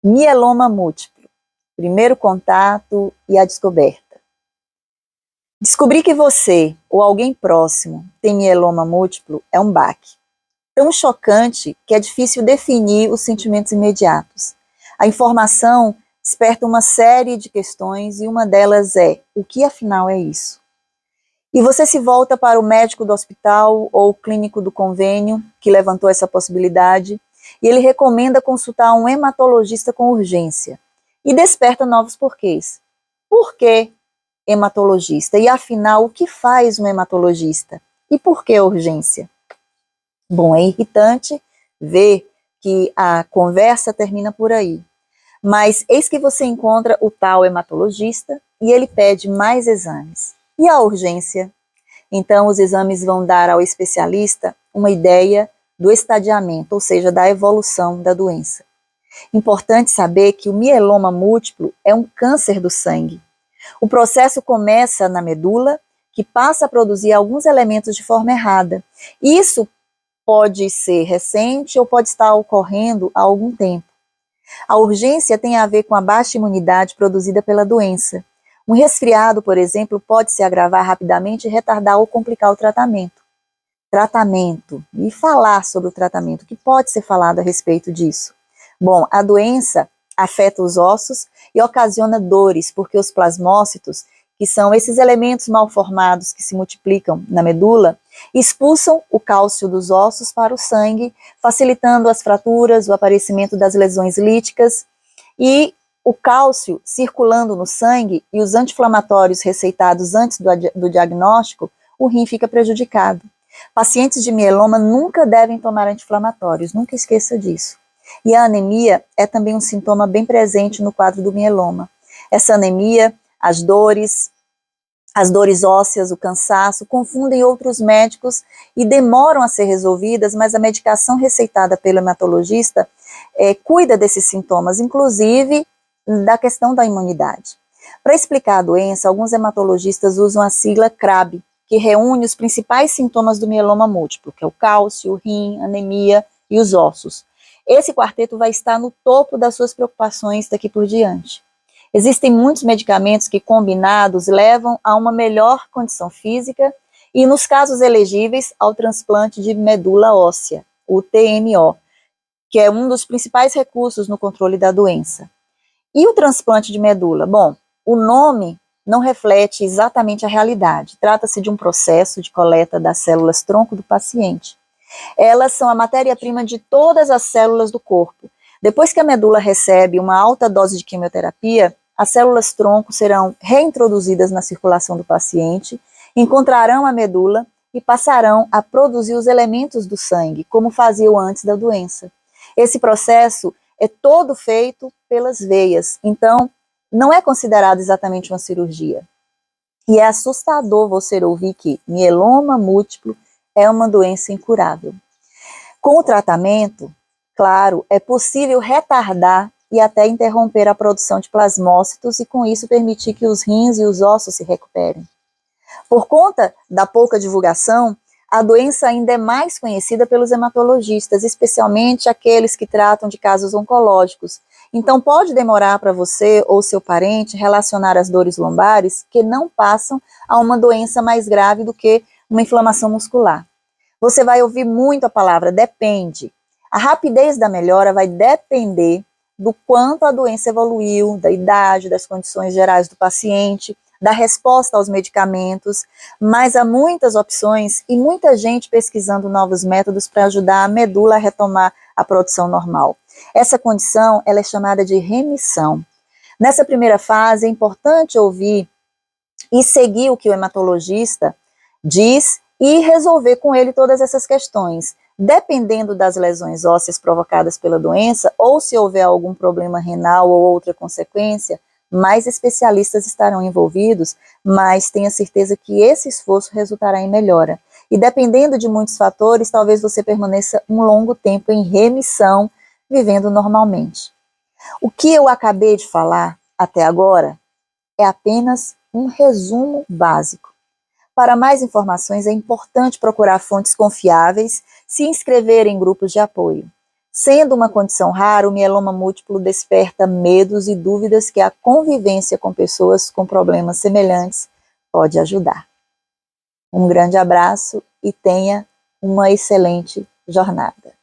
Mieloma múltiplo, primeiro contato e a descoberta. Descobrir que você ou alguém próximo tem mieloma múltiplo é um baque. Tão chocante que é difícil definir os sentimentos imediatos. A informação desperta uma série de questões e uma delas é: o que afinal é isso? E você se volta para o médico do hospital ou o clínico do convênio que levantou essa possibilidade e ele recomenda consultar um hematologista com urgência e desperta novos porquês. Por que hematologista? E afinal, o que faz um hematologista? E por que urgência? Bom, é irritante ver que a conversa termina por aí. Mas eis que você encontra o tal hematologista e ele pede mais exames. E a urgência? Então, os exames vão dar ao especialista uma ideia do estadiamento, ou seja, da evolução da doença. Importante saber que o mieloma múltiplo é um câncer do sangue. O processo começa na medula, que passa a produzir alguns elementos de forma errada. Isso pode ser recente ou pode estar ocorrendo há algum tempo. A urgência tem a ver com a baixa imunidade produzida pela doença. Um resfriado, por exemplo, pode se agravar rapidamente e retardar ou complicar o tratamento. Tratamento. E falar sobre o tratamento, o que pode ser falado a respeito disso? Bom, a doença afeta os ossos e ocasiona dores, porque os plasmócitos, que são esses elementos mal formados que se multiplicam na medula, expulsam o cálcio dos ossos para o sangue, facilitando as fraturas, o aparecimento das lesões líticas, e o cálcio circulando no sangue e os anti-inflamatórios receitados antes do diagnóstico, o rim fica prejudicado. Pacientes de mieloma nunca devem tomar anti-inflamatórios, nunca esqueça disso. E a anemia é também um sintoma bem presente no quadro do mieloma. Essa anemia, as dores ósseas, o cansaço, confundem outros médicos e demoram a ser resolvidas, mas a medicação receitada pelo hematologista cuida desses sintomas, inclusive da questão da imunidade. Para explicar a doença, alguns hematologistas usam a sigla CRAB, que reúne os principais sintomas do mieloma múltiplo, que é o cálcio, o rim, a anemia e os ossos. Esse quarteto vai estar no topo das suas preocupações daqui por diante. Existem muitos medicamentos que, combinados, levam a uma melhor condição física e, nos casos elegíveis, ao transplante de medula óssea, o TMO, que é um dos principais recursos no controle da doença. E o transplante de medula? Bom, o nome não reflete exatamente a realidade. Trata-se de um processo de coleta das células tronco do paciente. Elas são a matéria-prima de todas as células do corpo. Depois que a medula recebe uma alta dose de quimioterapia, as células tronco serão reintroduzidas na circulação do paciente, encontrarão a medula e passarão a produzir os elementos do sangue, como faziam antes da doença. Esse processo é todo feito pelas veias, então não é considerado exatamente uma cirurgia. E é assustador você ouvir que mieloma múltiplo é uma doença incurável. Com o tratamento, claro, é possível retardar e até interromper a produção de plasmócitos e com isso permitir que os rins e os ossos se recuperem. Por conta da pouca divulgação, a doença ainda é mais conhecida pelos hematologistas, especialmente aqueles que tratam de casos oncológicos. Então pode demorar para você ou seu parente relacionar as dores lombares que não passam a uma doença mais grave do que uma inflamação muscular. Você vai ouvir muito a palavra depende. A rapidez da melhora vai depender do quanto a doença evoluiu, da idade, das condições gerais do paciente, da resposta aos medicamentos, mas há muitas opções e muita gente pesquisando novos métodos para ajudar a medula a retomar a produção normal. Essa condição ela é chamada de remissão. Nessa primeira fase é importante ouvir e seguir o que o hematologista diz e resolver com ele todas essas questões. Dependendo das lesões ósseas provocadas pela doença, ou se houver algum problema renal ou outra consequência, mais especialistas estarão envolvidos, mas tenha certeza que esse esforço resultará em melhora. E dependendo de muitos fatores, talvez você permaneça um longo tempo em remissão, vivendo normalmente. O que eu acabei de falar até agora é apenas um resumo básico. Para mais informações, é importante procurar fontes confiáveis, se inscrever em grupos de apoio. Sendo uma condição rara, o mieloma múltiplo desperta medos e dúvidas que a convivência com pessoas com problemas semelhantes pode ajudar. Um grande abraço e tenha uma excelente jornada.